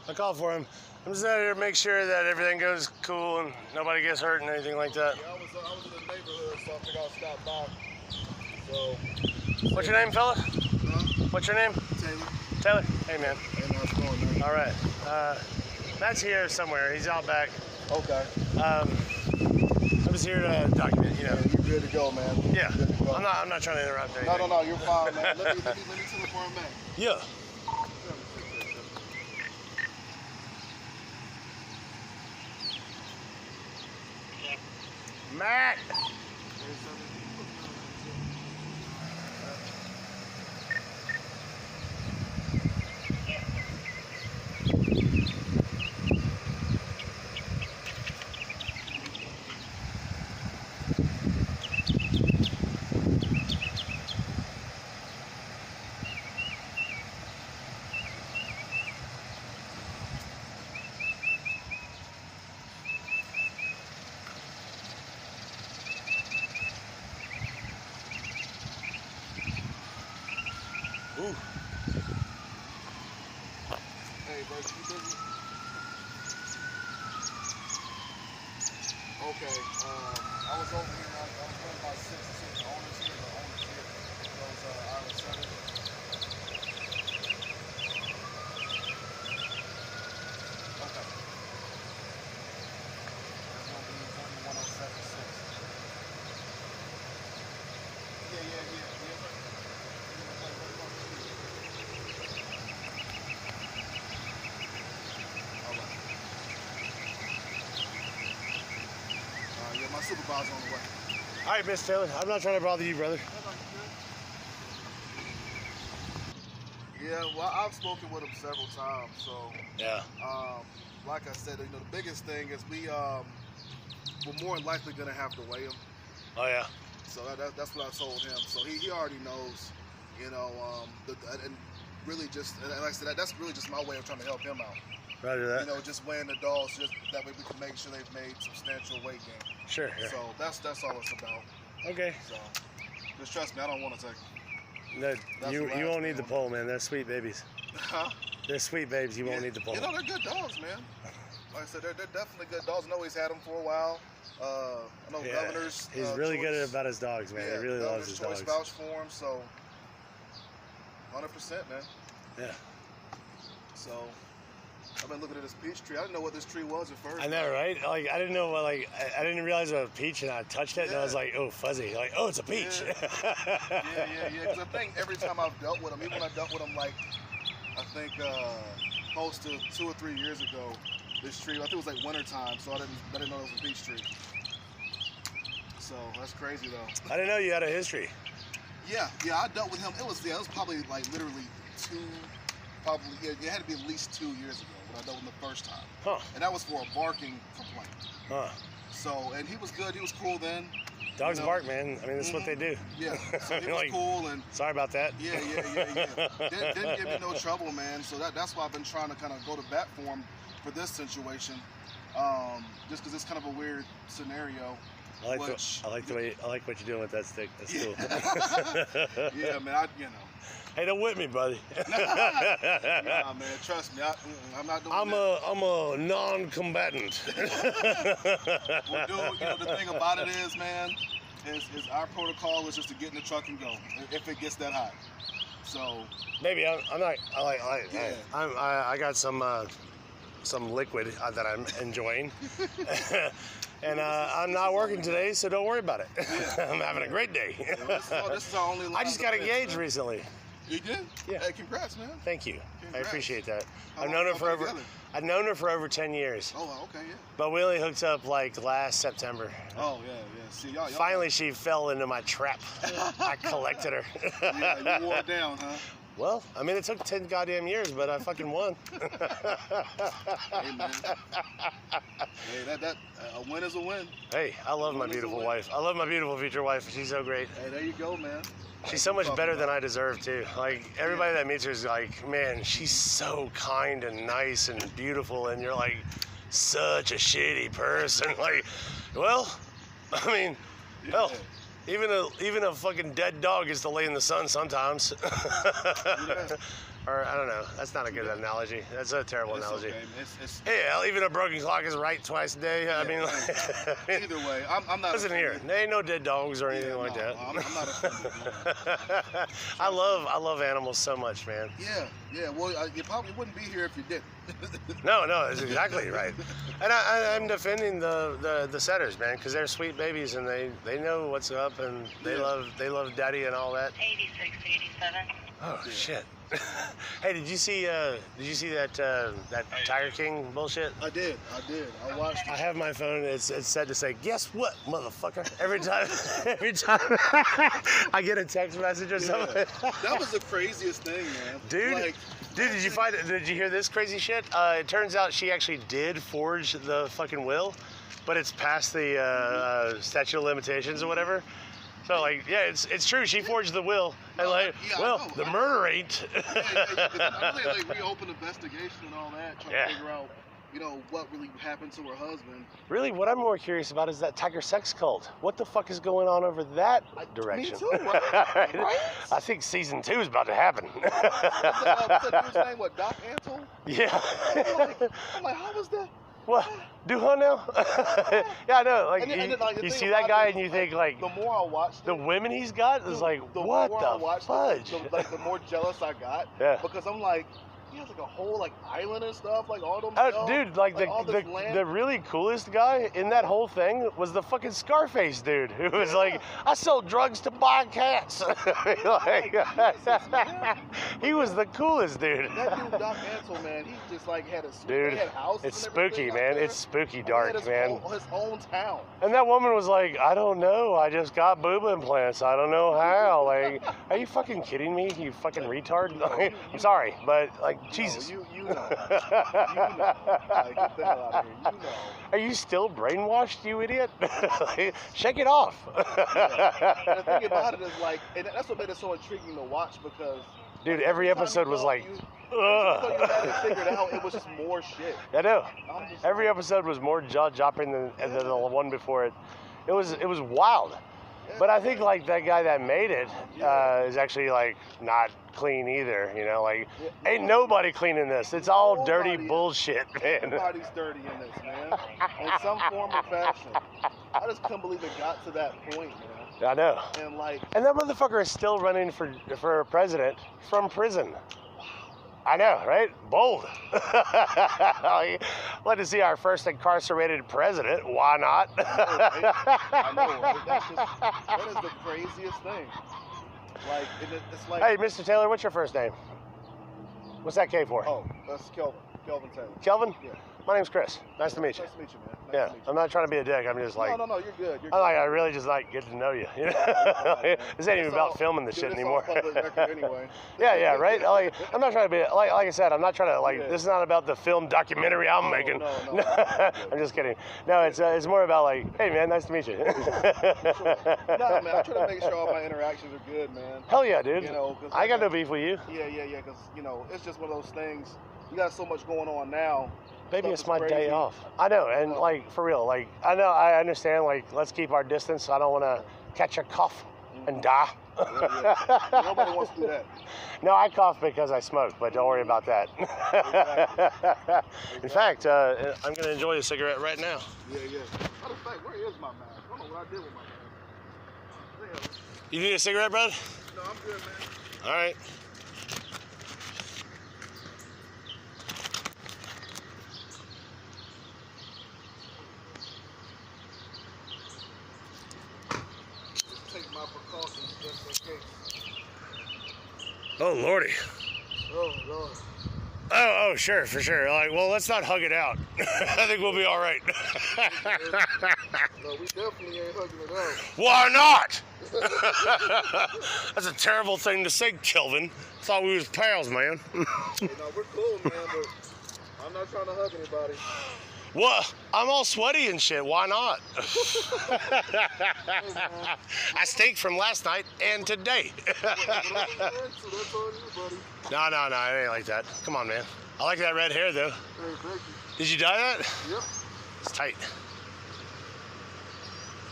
I called for him. I'm just out here to make sure that everything goes cool and nobody gets hurt and anything like that. Yeah, I was in the neighborhood, so I figured I'll stop by. So. What's your name, fella? Huh? What's your name? Taylor. Taylor. Hey, man. Hey, how's it going, man? All right. Matt's here somewhere. He's out back. Okay. I was here to document, you know. Yeah, you're good to go, man. Yeah. Good to go. I'm not trying to interrupt anything. No, you're fine, man. Let me tell you where I'm at. Yeah. Matt. Ooh. Hey, bro, you busy? Okay, I was over here, I was running about 6 owners here, those Island Center. Okay. That's going to be 31076. Yeah. Yeah, my supervisor's on the way. All right, Miss Taylor. I'm not trying to bother you, brother. Yeah, well, I've spoken with him several times, so Yeah. like I said, the biggest thing is we're more than likely gonna have to weigh him. Oh yeah. So that's what I told him. So he already knows, and really just and like I said, that's really just my way of trying to help him out. Roger that. Just weighing the dogs, just that way we can make sure they've made substantial weight gain. Sure. So that's all it's about. Okay. So just trust me, I don't want to take them. No, you won't need the pole, man. They're sweet babies. Huh? They're sweet babes. You won't need the pole. They're good dogs, man. Like I said, they're definitely good dogs. I know he's had them for a while. I know Governor's. He's really good about his dogs, man. Yeah, he really loves his Governor's dogs. Choice vouch for him, so 100%, man. Yeah. So I've been looking at this peach tree. I didn't know what this tree was at first. I know, right? Like I didn't know, I didn't realize it was a peach, and I touched it, and I was like, oh, fuzzy. Like, oh, it's a peach. Yeah. Because I think every time I've dealt with him, even when I dealt with him, like I think close to 2 or 3 years ago, this tree, I think it was like winter time, so I didn't know it was a peach tree. So that's crazy though. I didn't know you had a history. Yeah, I dealt with him. It was probably like literally it had to be at least 2 years ago when I dealt with him the first time. Huh. And that was for a barking complaint. Huh. So, and he was good. He was cool then. Dogs bark, man. I mean, that's what they do. Yeah. So he was cool and. Sorry about that. Yeah. Didn't give me no trouble, man. So that's why I've been trying to kind of go to bat for him for this situation, just because it's kind of a weird scenario. I like what you're doing with that stick. That's cool. Yeah, man. Hey, don't whip me, buddy. Nah, man. Trust me. I'm not doing that. I'm a non-combatant. Well, dude, the thing about it is, man, is our protocol is just to get in the truck and go if it gets that hot. So maybe I got some liquid that I'm enjoying. And I'm not working today, so don't worry about it. Yeah. I'm having a great day. This is our only line I just got engaged man. recently. You did? Yeah. Hey, congrats, man. Thank you. Congrats. I appreciate that. I've known her for over 10 years. Oh, okay, yeah. But we only hooked up like last September. Oh, yeah. See, y'all. Finally, she fell into my trap. I collected her. Yeah, you wore it down, huh? Well, I mean, it took 10 goddamn years, but I fucking won. Hey, man. Hey, a win is a win. Hey, I love my beautiful wife. I love my beautiful future wife. She's so great. Hey, there you go, man. She's so much better than I deserve, too. Like, everybody that meets her is like, man, she's so kind and nice and beautiful, and you're like, such a shitty person. Like, well, I mean, hell, even a fucking dead dog gets to lay in the sun sometimes. Yeah. Or I don't know. That's not a good analogy. That's a terrible It's analogy. okay. It's Yeah, even a broken clock is right twice a day. I mean, either way, I'm not. listen here. There ain't no dead dogs or anything like that. I'm not offended. Man. I love animals so much, man. Yeah. Well, you probably wouldn't be here if you didn't. No, that's exactly right. And I'm defending the setters, man, because they're sweet babies and they know what's up and they love daddy and all that. 86, 87. Oh shit. Hey, did you see that Tiger King bullshit? I did. I watched I it. have my phone. It's said to say, "Guess what, motherfucker?" Every time I get a text message or something. That was the craziest thing, man. Dude, Like, Dude, did you hear this crazy shit? It turns out she actually did forge the fucking will, but it's past the statute of limitations or whatever. So like, yeah, it's true. She forged the will, and like, the murder ain't. I know they like reopened investigation and all that, trying to figure out, what really happened to her husband. Really, what I'm more curious about is that Tiger sex cult. What the fuck is going on over that direction? Me too, right? I think season 2 is about to happen. What's that dude's name? What, Doc Antle? Yeah. I'm like, how was that? What? Do her now? Yeah, I know. Like, and then, like, you see that guy and you think, like, the more I watched the women he's got is like, what the fudge? The more jealous I got. Yeah. Because I'm like, he has like a whole like island and stuff, like all them. Dude, like the really coolest guy in that whole thing was the fucking Scarface dude who was like, I sold drugs to buy cats. Like, he was the coolest dude. That dude, Doc Antle, man, he just like had a dude. had houses. It's and spooky, man. It's spooky dark, man. His own town. And that woman was like, I don't know. I just got boob implants. I don't know how. Like, are you fucking kidding me? You fucking retard. I'm sorry, but like. Jesus. No, you know. Like, get the hell out of here. You know. Are you still brainwashed, you idiot? Shake it off. And the thing about it is like, and that's what made it so intriguing to watch because. Dude, every episode was like, ugh. You had it figured out, it was just more shit. I know. Every episode was more jaw-dropping than the one before it. It was wild. But I think like that guy that made it is actually like not clean either, like ain't nobody clean in this. It's all dirty bullshit, man. Everybody's dirty in this, man. In some form or fashion. I just couldn't believe it got to that point, man. I know. And that motherfucker is still running for president from prison. I know, right? Bold. Let us see our first incarcerated president. Why not? I know, right? That is the craziest thing. Like, it's like... Hey, Mr. Taylor, what's your first name? What's that K for? Oh, that's Kelvin. Kelvin Taylor. Kelvin? Yeah. My name's Chris. Nice to meet you. Nice to meet you, man. Yeah, I'm not trying to be a dick. I'm just like... No, you're good. I really just like getting to know you. This ain't even about filming the shit anymore. Anyway. Yeah, right? Like, I'm not trying to be... Like I said, I'm not trying to... Like, this is not about the film documentary I'm making. No. I'm just kidding. No, it's more about like, hey, man, nice to meet you. No, man, I try to make sure all my interactions are good, man. Hell yeah, dude. I got no beef with you. Yeah, because, it's just one of those things. You got so much going on now. Baby, it's my day off. I know, and like, for real, like, I understand, like, let's keep our distance. I don't want to catch a cough and die. Yeah. Nobody wants to do that. No, I cough because I smoke, but don't worry about that. In fact, I'm going to enjoy a cigarette right now. Yeah. Matter of fact, where is my mask? I don't know what I did with my mask. You need a cigarette, bud? No, I'm good, man. All right. Take my precautions just in case. Oh, Lordy. Oh, Lord. Oh, sure, for sure. Like, well, let's not hug it out. I think we'll be all right. No, we definitely ain't hugging it out. Why not? That's a terrible thing to say, Kelvin. Thought we was pals, man. Hey, no, we're cool, man, but I'm not trying to hug anybody. What? I'm all sweaty and shit. Why not? I stink from last night and today. No, it ain't like that. Come on, man. I like that red hair, though. Hey, thank you. Did you dye that? Yep. It's tight.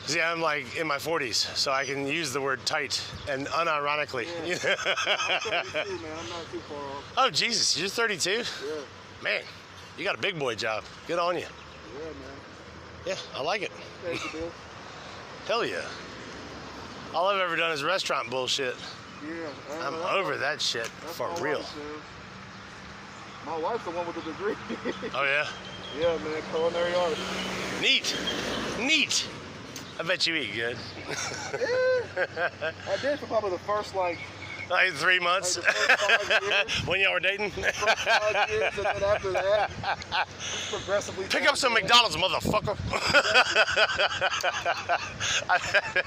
See, I'm like in my 40s, so I can use the word tight and unironically. Yeah. I'm 32, man. I'm not too far off. Oh, Jesus, you're 32? Yeah. Man, you got a big boy job. Good on you. Yeah, man. Yeah, I like it. Pays the bill. Hell yeah. All I've ever done is restaurant bullshit. Yeah. I'm over that shit for real. My wife's the one with the degree. Oh, yeah? Yeah, man. Culinary arts. Neat. Neat. I bet you eat good. Yeah. I did for probably the first, like 3 months? the first 5 years. When y'all were dating? First 5 years, and then after that, just progressively. Pick up some McDonald's, motherfucker.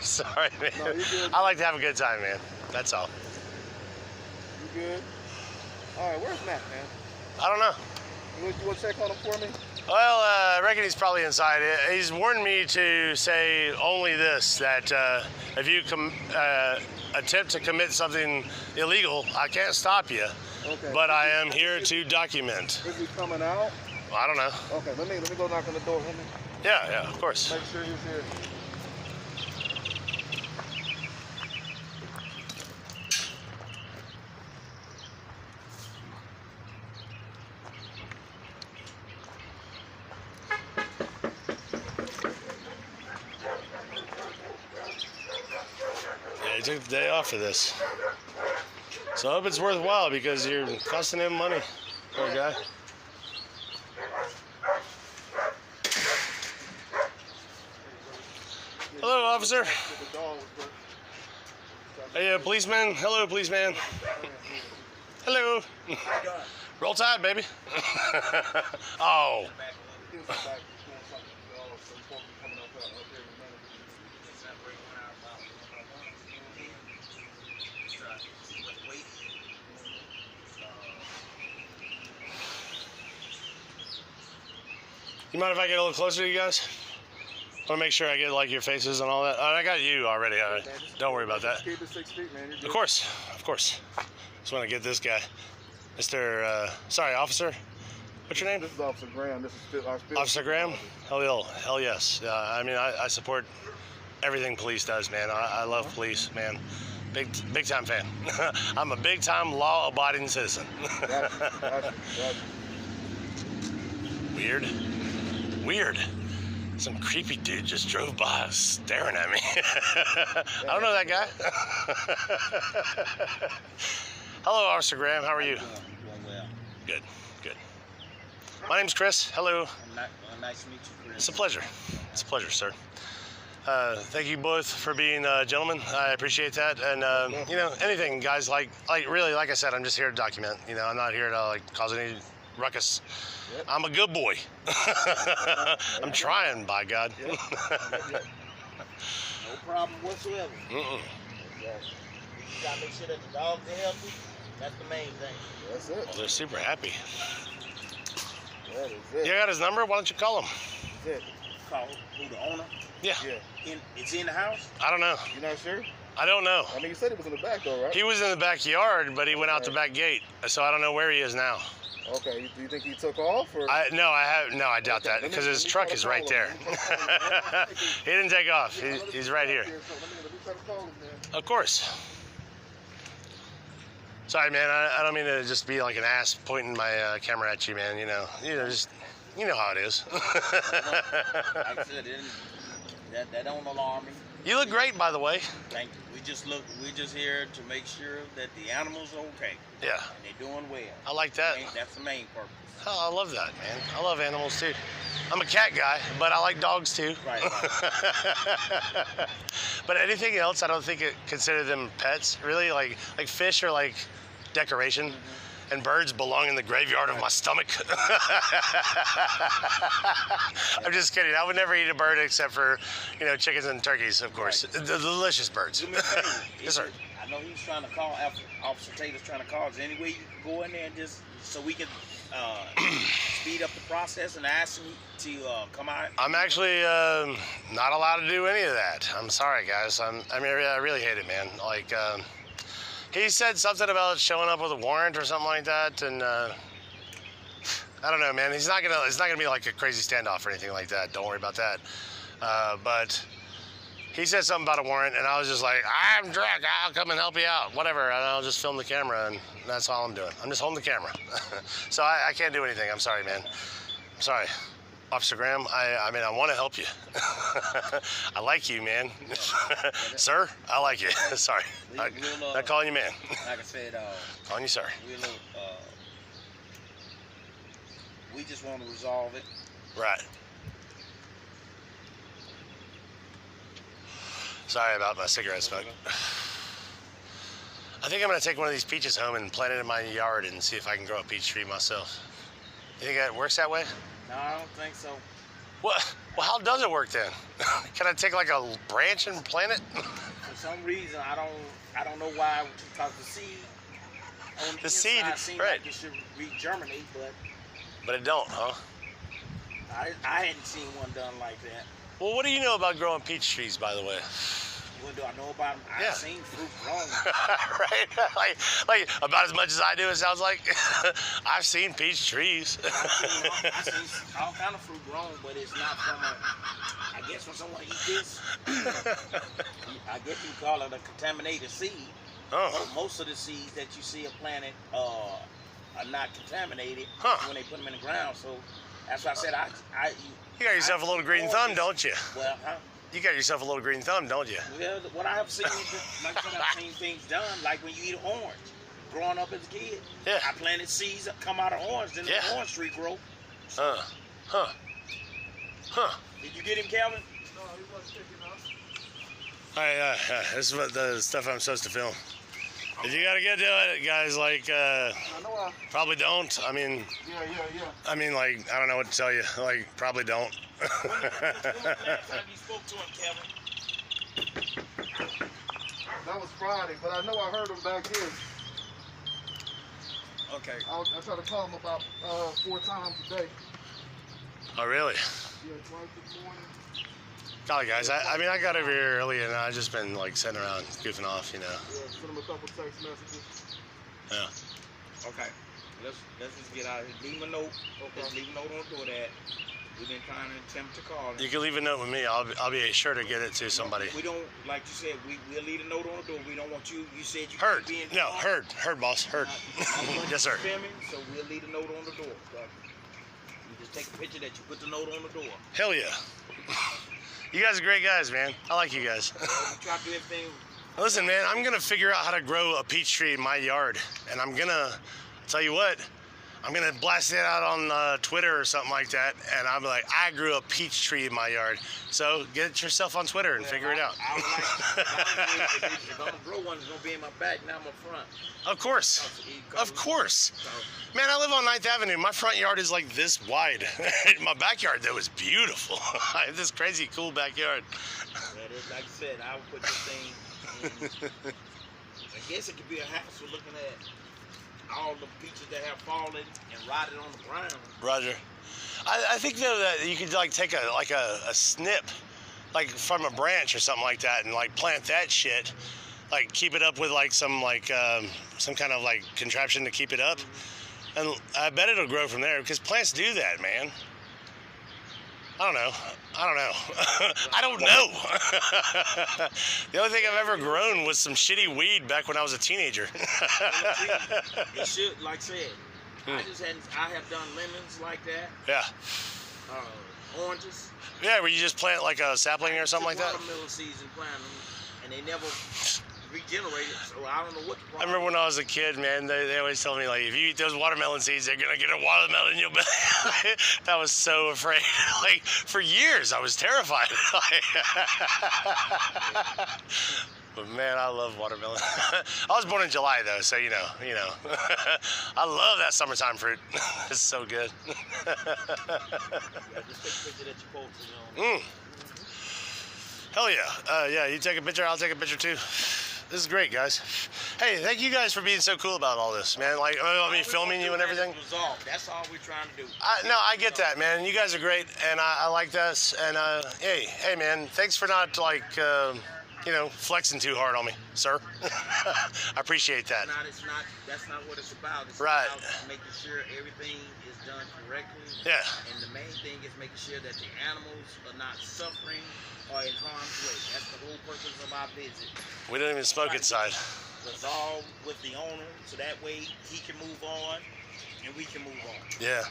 Sorry, man. No, you're good. I like to have a good time, man. That's all. You good? All right, where's Matt, man? I don't know. You want to check on him for me? Well, I reckon he's probably inside. He's warned me to say only this, that if you attempt to commit something illegal, I can't stop you. Okay. But I am here to document. Is he coming out? Well, I don't know. Okay, let me go knock on the door. Let me Yeah, of course. make sure he's here. Yeah, he took the day off for this. So I hope it's worthwhile because you're costing him money. Poor guy. Hello, officer. Hey, policeman. Hello, policeman. Hello. Roll Tide, baby. Oh. You mind if I get a little closer to you guys? I want to make sure I get like your faces and all that. I got you already. Don't worry about that. Keep it 6 feet, man. You're good. Of course. Just want to get this guy. Mr. Sorry, officer. What's your name? This is Officer Graham. This is our field Officer Graham? Hell yes. I mean, I support everything police does, man. I love police, man. Big time fan. I'm a big time law-abiding citizen. Gotcha. Weird. Some creepy dude just drove by staring at me. I don't know that guy. Hello, Officer Graham. How are you? Doing well. Good. My name's Chris. Hello. Nice to meet you, Chris. It's a pleasure, sir. Thank you both for being gentlemen. I appreciate that. And anything, guys, like really, like I said, I'm just here to document. I'm not here to cause any ruckus. Yep. I'm a good boy. I'm trying, by God. Yep. No problem whatsoever. Mm-mm. You gotta make sure that the dogs are healthy. That's the main thing. That's it. Well, they're super happy. That is it. You got his number? Why don't you call him? That's it. Call who, the owner? Yeah. Yeah. It's in the house? I don't know. You're not sure? I don't know. I mean, you said it was in the back, though, right? He was in the backyard, but he went out the back gate, so I don't know where he is now. Okay. Do you think he took off, or? I doubt that because his truck is right there. He didn't take off. He's right here. Let me try to call him, man. Of course. Sorry, man. I don't mean to just be like an ass pointing my camera at you, man. Just how it is. Like I said, that don't alarm me. You look great, by the way. Thank you. We're just here to make sure that the animals are okay. Yeah, And they're doing well. I like that. That's the main purpose. Oh, I love that, man. I love animals too. I'm a cat guy, but I like dogs too. Right. But anything else, I don't think consider them pets. Really, like fish are like decoration, and birds belong in the graveyard of my stomach. I'm just kidding. I would never eat a bird except for, chickens and turkeys, of course. Right. The delicious birds. Do me a favor. Yes, sir. I know he's trying to call, Officer Taylor's trying to call. Is there any way you can go in there and just, so we can speed up the process and ask him to come out? I'm actually not allowed to do any of that. I'm sorry, guys. I really hate it, man. He said something about showing up with a warrant or something like that, and I don't know, man. It's not gonna be like a crazy standoff or anything like that. Don't worry about that. But he said something about a warrant, and I was just like, I'm drunk. I'll come and help you out. Whatever. And I'll just film the camera, and that's all I'm doing. I'm just holding the camera. So I can't do anything. I'm sorry, man. I'm sorry. Officer Graham, I mean, I want to help you. I like you, man. Sir, I like you. Sorry. Not calling you man. Like I said, Calling you sir. we just want to resolve it. Right. Sorry about my cigarette smoke. I think I'm going to take one of these peaches home and plant it in my yard and see if I can grow a peach tree myself. You think that works that way? No, I don't think so. What? Well, how does it work then? Can I take like a branch and plant it? For some reason, I don't know why. Because the seed on the inside seems right? like it should regerminate, But it don't, huh? I hadn't seen one done like that. Well, what do you know about growing peach trees, by the way? What do I know about them? I've seen fruit grown. Right? like about as much as I do, it sounds like. I've seen peach trees. I've seen all kind of fruit grown, but it's not from I guess when someone eats this, I guess you call it a contaminated seed. Oh. Most of the seeds that you see are planted are not contaminated when they put them in the ground. So that's why I said you got yourself a little green thumb, don't you? Well, You got yourself a little green thumb, don't you? Well, what I have seen, like I said, I've seen things done, like when you eat an orange. Growing up as a kid, I planted seeds that come out of orange, then the orange tree grow. Huh. Did you get him, Calvin? No, he wasn't picking us. All right, this is what the stuff I'm supposed to film. If you gotta get to it, guys, like, probably don't. I mean, Yeah. I mean, like, I don't know what to tell you. Like, probably don't. When was the last time you spoke to him, Calvin? That was Friday, but I know I heard him back then. Okay. I tried to call him about 4 times a day. Oh, really? Yeah, twice this morning. Golly, guys, I mean, I got over here early, and I've just been, like, sitting around goofing off, you know. Yeah, sent him a couple text messages. Yeah. Okay. Let's just get out of here. Leave him a note. Okay. Just leave a note on the door that we've been trying to attempt to call him. You can leave a note with me. I'll be sure to get it to somebody. We don't, like you said, we'll leave a note on the door. We don't want you. You said you Heard. be in the No, car. heard, boss, heard. Yes, sir. Filming, so we'll leave a note on the door. You just take a picture that you put the note on the door. Hell yeah. You guys are great guys, man. I like you guys. We try to do everything. Listen, man, I'm going to figure out how to grow a peach tree in my yard. And I'm going to, tell you what, I'm going to blast it out on Twitter or something like that. And I'm like, I grew a peach tree in my yard. So get yourself on Twitter and figure it out. I would like, if I'm going to grow one, it's going to be in my back, not my front. Of course. Of course. Man, I live on 9th Avenue. My front yard is like this wide. My backyard, though, is beautiful. I have this crazy cool backyard. Like I said, I would put this thing in. I guess it could be a house for looking at all the peaches that have fallen and rotted on the ground. Roger. I think, though, that you could, like, take a snip, like, from a branch or something like that and, like, plant that shit. Like, keep it up with, like, some kind of, like, contraption to keep it up. And I bet it'll grow from there because plants do that, man. I don't know. I don't know. The only thing I've ever grown was some shitty weed back when I was a teenager. It should, like I said, I have done lemons like that. Yeah. Oranges. Yeah, where you just plant like a sapling or something like that. Watermelon seeds and plant them, and they never regenerated. So I don't know what the problem. I remember when I was a kid, man, they always told me, like, if you eat those watermelon seeds, they're going to get a watermelon in your belly. I was so afraid. Like, for years, I was terrified. But, man, I love watermelon. I was born in July, though, so, you know. I love that summertime fruit. It's so good. Yeah, just take a picture that you posted, Hell yeah. Yeah, you take a picture, I'll take a picture, too. This is great, guys. Hey, thank you guys for being so cool about all this, man. Like, I mean, filming you and everything. That's all we're trying to do. No, I get that, man. You guys are great, and I like this. And, hey, man, thanks for not, like, flexing too hard on me, sir. I appreciate that. That's not what it's about. It's right. about making sure everything is done correctly. Yeah. And the main thing is making sure that the animals are not suffering or in harm's way. That's the whole purpose of our visit. We don't even smoke inside. Resolve with the owner so that way he can move on and we can move on. Yeah.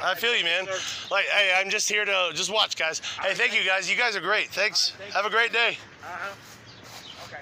I feel you, man. Like, hey, I'm just here to just watch, guys. Hey, thank you, guys. You guys are great. Thanks. Have a great day. Okay.